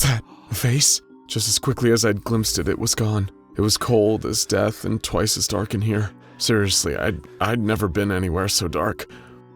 that? A face? Just as quickly as I'd glimpsed it, it was gone. It was cold as death and twice as dark in here. Seriously, I'd never been anywhere so dark.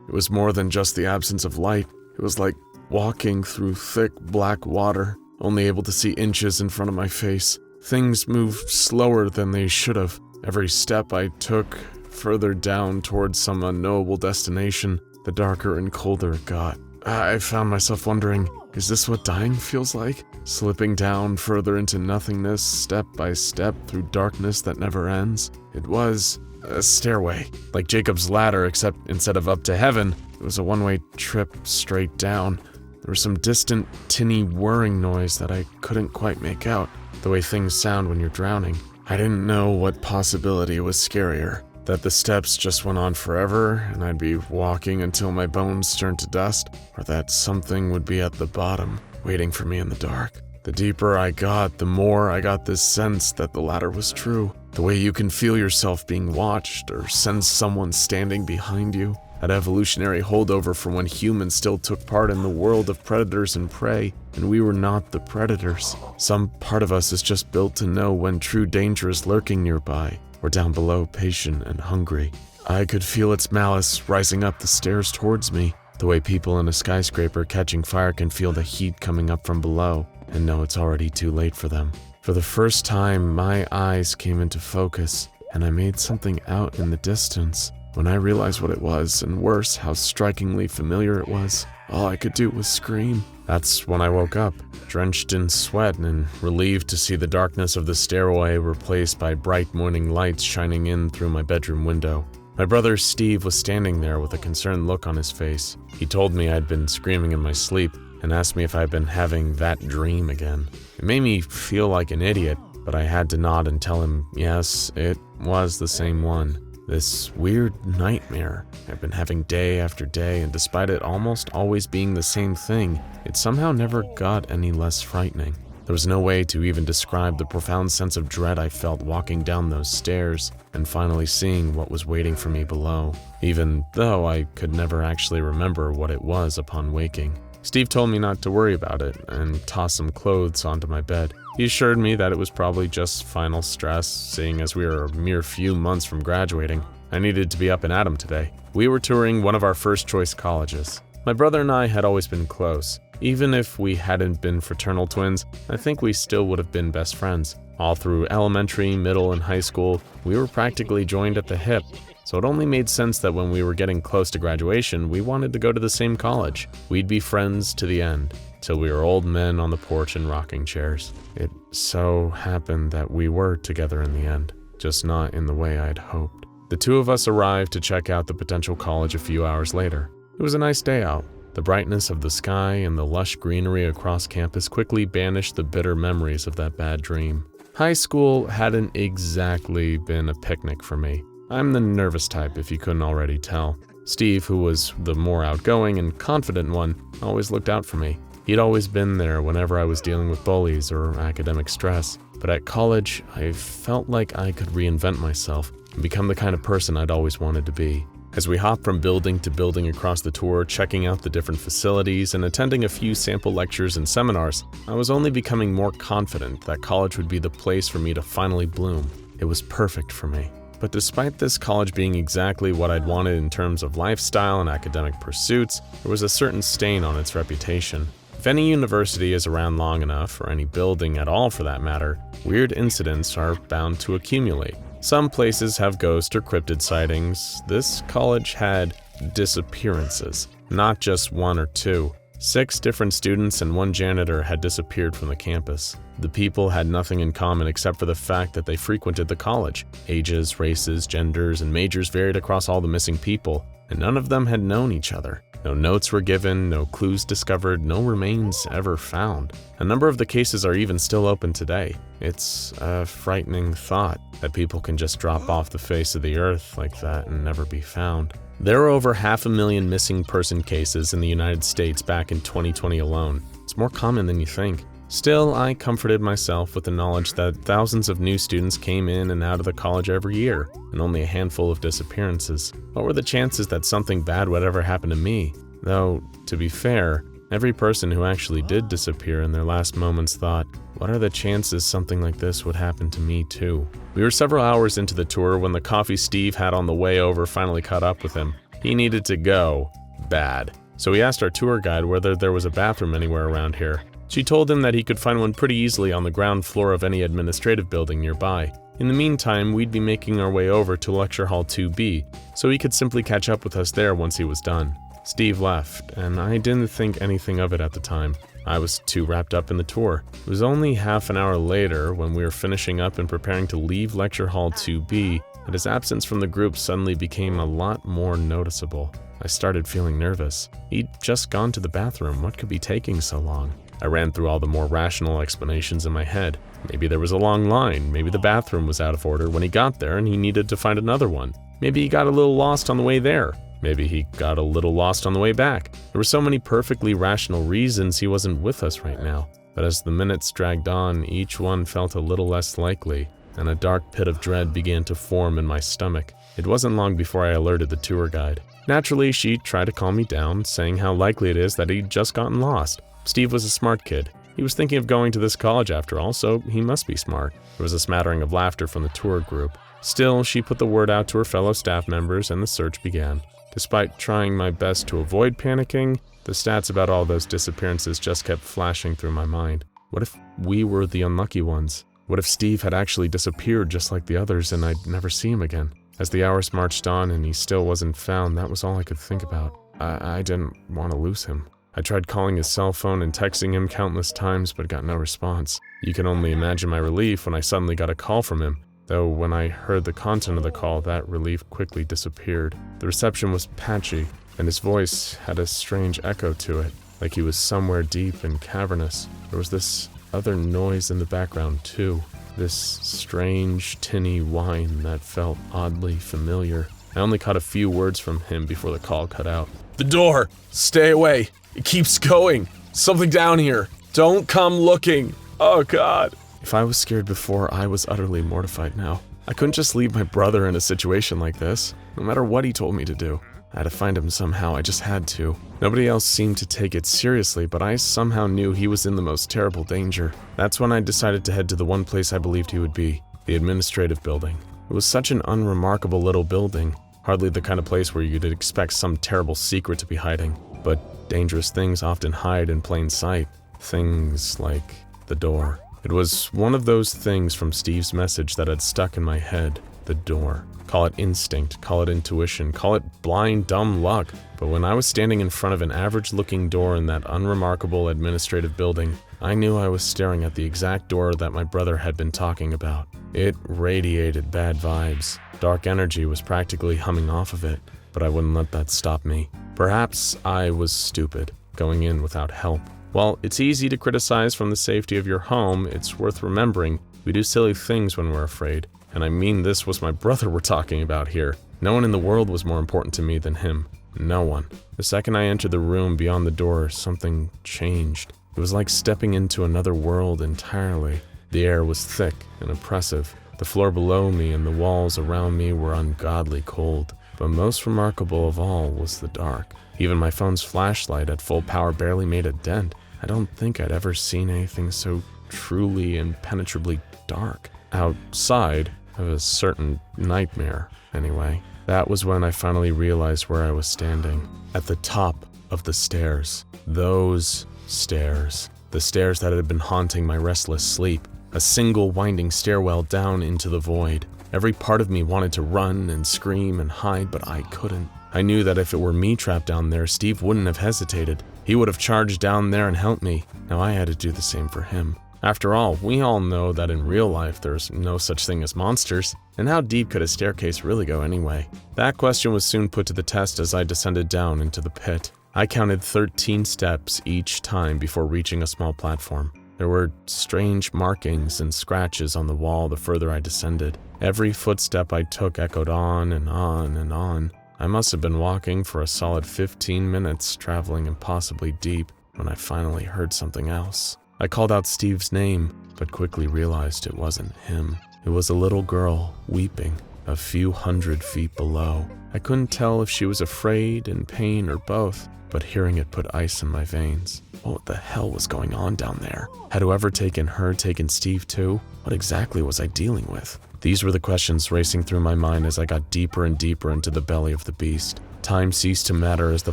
It was more than just the absence of light. It was like walking through thick black water, only able to see inches in front of my face. Things moved slower than they should have. Every step I took further down towards some unknowable destination, the darker and colder it got. I found myself wondering, is this what dying feels like? Slipping down further into nothingness, step by step through darkness that never ends? It was a stairway, like Jacob's ladder, except instead of up to heaven, it was a one-way trip straight down. There was some distant, tinny whirring noise that I couldn't quite make out, the way things sound when you're drowning. I didn't know what possibility was scarier, that the steps just went on forever and I'd be walking until my bones turned to dust, or that something would be at the bottom, waiting for me in the dark. The deeper I got, the more I got this sense that the latter was true. The way you can feel yourself being watched or sense someone standing behind you. That evolutionary holdover from when humans still took part in the world of predators and prey, and we were not the predators. Some part of us is just built to know when true danger is lurking nearby, or down below, patient and hungry. I could feel its malice rising up the stairs towards me, the way people in a skyscraper catching fire can feel the heat coming up from below, and know it's already too late for them. For the first time, my eyes came into focus, and I made something out in the distance. When I realized what it was, and worse, how strikingly familiar it was, all I could do was scream. That's when I woke up, drenched in sweat and relieved to see the darkness of the stairway replaced by bright morning lights shining in through my bedroom window. My brother Steve was standing there with a concerned look on his face. He told me I'd been screaming in my sleep and asked me if I'd been having that dream again. It made me feel like an idiot, but I had to nod and tell him, yes, it was the same one. This weird nightmare I've been having day after day, and despite it almost always being the same thing, it somehow never got any less frightening. There was no way to even describe the profound sense of dread I felt walking down those stairs and finally seeing what was waiting for me below, even though I could never actually remember what it was upon waking. Steve told me not to worry about it and toss some clothes onto my bed. He assured me that it was probably just final stress, seeing as we were a mere few months from graduating. I needed to be up and at 'em today. We were touring one of our first choice colleges. My brother and I had always been close. Even if we hadn't been fraternal twins, I think we still would have been best friends. All through elementary, middle, and high school, we were practically joined at the hip. So it only made sense that when we were getting close to graduation, we wanted to go to the same college. We'd be friends to the end, till we were old men on the porch in rocking chairs. It so happened that we were together in the end, just not in the way I'd hoped. The two of us arrived to check out the potential college a few hours later. It was a nice day out. The brightness of the sky and the lush greenery across campus quickly banished the bitter memories of that bad dream. High school hadn't exactly been a picnic for me. I'm the nervous type, if you couldn't already tell. Steve, who was the more outgoing and confident one, always looked out for me. He'd always been there whenever I was dealing with bullies or academic stress. But at college, I felt like I could reinvent myself and become the kind of person I'd always wanted to be. As we hopped from building to building across the tour, checking out the different facilities and attending a few sample lectures and seminars, I was only becoming more confident that college would be the place for me to finally bloom. It was perfect for me. But despite this college being exactly what I'd wanted in terms of lifestyle and academic pursuits, there was a certain stain on its reputation. If any university is around long enough, or any building at all for that matter, weird incidents are bound to accumulate. Some places have ghost or cryptid sightings. This college had disappearances, not just one or two. 6 different students and 1 janitor had disappeared from the campus. The people had nothing in common except for the fact that they frequented the college. Ages, races, genders, and majors varied across all the missing people, and none of them had known each other. No notes were given, no clues discovered, no remains ever found. A number of the cases are even still open today. It's a frightening thought that people can just drop off the face of the earth like that and never be found. There are over 500,000 missing person cases in the United States back in 2020 alone. It's more common than you think. Still, I comforted myself with the knowledge that thousands of new students came in and out of the college every year, and only a handful of disappearances. What were the chances that something bad would ever happen to me? Though, to be fair, Every person who actually did disappear in their last moments thought, what are the chances something like this would happen to me too? We were several hours into the tour when the coffee Steve had on the way over finally caught up with him. He needed to go. Bad. So he asked our tour guide whether there was a bathroom anywhere around here. She told him that he could find one pretty easily on the ground floor of any administrative building nearby. In the meantime, we'd be making our way over to Lecture Hall 2B, so he could simply catch up with us there once he was done. Steve left, and I didn't think anything of it at the time. I was too wrapped up in the tour. It was only half an hour later, when we were finishing up and preparing to leave Lecture Hall 2B, that his absence from the group suddenly became a lot more noticeable. I started feeling nervous. He'd just gone to the bathroom. What could be taking so long? I ran through all the more rational explanations in my head. Maybe there was a long line. Maybe the bathroom was out of order when he got there and he needed to find another one. Maybe he got a little lost on the way there. Maybe he got a little lost on the way back. There were so many perfectly rational reasons he wasn't with us right now. But as the minutes dragged on, each one felt a little less likely, and a dark pit of dread began to form in my stomach. It wasn't long before I alerted the tour guide. Naturally, she tried to calm me down, saying how likely it is that he'd just gotten lost. Steve was a smart kid. He was thinking of going to this college after all, so he must be smart. There was a smattering of laughter from the tour group. Still, she put the word out to her fellow staff members, and the search began. Despite trying my best to avoid panicking, the stats about all those disappearances just kept flashing through my mind. What if we were the unlucky ones? What if Steve had actually disappeared just like the others and I'd never see him again? As the hours marched on and he still wasn't found, that was all I could think about. I didn't want to lose him. I tried calling his cell phone and texting him countless times but got no response. You can only imagine my relief when I suddenly got a call from him. Though when I heard the content of the call, that relief quickly disappeared. The reception was patchy, and his voice had a strange echo to it, like he was somewhere deep and cavernous. There was this other noise in the background too, this strange tinny whine that felt oddly familiar. I only caught a few words from him before the call cut out. "The door! Stay away! It keeps going! Something down here! Don't come looking! Oh God!" If I was scared before, I was utterly mortified now. I couldn't just leave my brother in a situation like this, no matter what he told me to do. I had to find him somehow, I just had to. Nobody else seemed to take it seriously, but I somehow knew he was in the most terrible danger. That's when I decided to head to the one place I believed he would be, the administrative building. It was such an unremarkable little building, hardly the kind of place where you'd expect some terrible secret to be hiding. But dangerous things often hide in plain sight. Things like the door. It was one of those things from Steve's message that had stuck in my head. The door. Call it instinct, call it intuition, call it blind, dumb luck. But when I was standing in front of an average-looking door in that unremarkable administrative building, I knew I was staring at the exact door that my brother had been talking about. It radiated bad vibes. Dark energy was practically humming off of it, but I wouldn't let that stop me. Perhaps I was stupid, going in without help. While it's easy to criticize from the safety of your home, it's worth remembering we do silly things when we're afraid. And I mean, this was my brother we're talking about here. No one in the world was more important to me than him. No one. The second I entered the room beyond the door, something changed. It was like stepping into another world entirely. The air was thick and oppressive. The floor below me and the walls around me were ungodly cold. But most remarkable of all was the dark. Even my phone's flashlight at full power barely made a dent. I don't think I'd ever seen anything so truly impenetrably dark. Outside of a certain nightmare, anyway. That was when I finally realized where I was standing. At the top of the stairs. Those stairs. The stairs that had been haunting my restless sleep. A single winding stairwell down into the void. Every part of me wanted to run and scream and hide, but I couldn't. I knew that if it were me trapped down there, Steve wouldn't have hesitated. He would have charged down there and helped me. Now I had to do the same for him. After all, we all know that in real life there's no such thing as monsters. And how deep could a staircase really go anyway? That question was soon put to the test as I descended down into the pit. I counted 13 steps each time before reaching a small platform. There were strange markings and scratches on the wall the further I descended. Every footstep I took echoed on and on and on. I must have been walking for a solid 15 minutes, traveling impossibly deep, when I finally heard something else. I called out Steve's name, but quickly realized it wasn't him. It was a little girl, weeping, a few 100 feet below. I couldn't tell if she was afraid, in pain, or both. but hearing it put ice in my veins. What the hell was going on down there? Had whoever taken her taken Steve too? What exactly was I dealing with? These were the questions racing through my mind as I got deeper and deeper into the belly of the beast. Time ceased to matter as the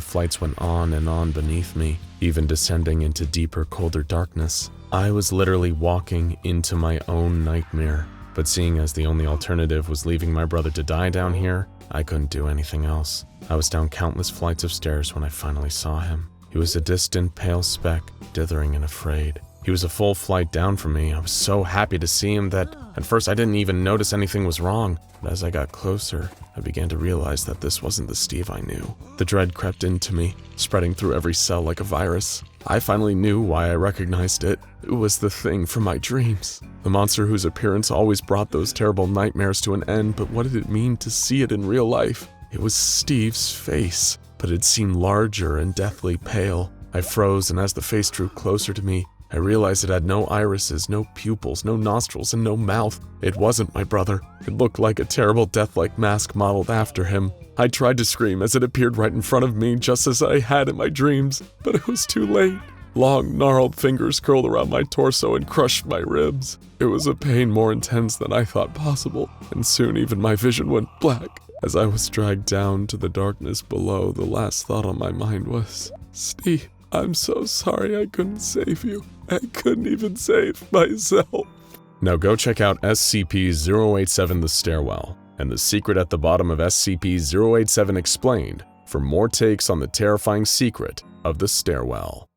flights went on and on beneath me, even descending into deeper, colder darkness. I was literally walking into my own nightmare. But seeing as the only alternative was leaving my brother to die down here, I couldn't do anything else. I was down countless flights of stairs when I finally saw him. He was a distant, pale speck, dithering and afraid. He was a full flight down from me. I was so happy to see him that at first I didn't even notice anything was wrong. But as I got closer, I began to realize that this wasn't the Steve I knew. The dread crept into me, spreading through every cell like a virus. I finally knew why I recognized it. It was the thing from my dreams. The monster whose appearance always brought those terrible nightmares to an end, but what did it mean to see it in real life? It was Steve's face, but it seemed larger and deathly pale. I froze, and as the face drew closer to me, I realized it had no irises, no pupils, no nostrils, and no mouth. It wasn't my brother. It looked like a terrible death-like mask modeled after him. I tried to scream as it appeared right in front of me, just as I had in my dreams, but it was too late. Long, gnarled fingers curled around my torso and crushed my ribs. It was a pain more intense than I thought possible, and soon even my vision went black. As I was dragged down to the darkness below, the last thought on my mind was, Steve, I'm so sorry I couldn't save you. I couldn't even save myself. Now go check out SCP-087 The Stairwell and The Secret at the Bottom of SCP-087 Explained for more takes on the terrifying secret of the stairwell.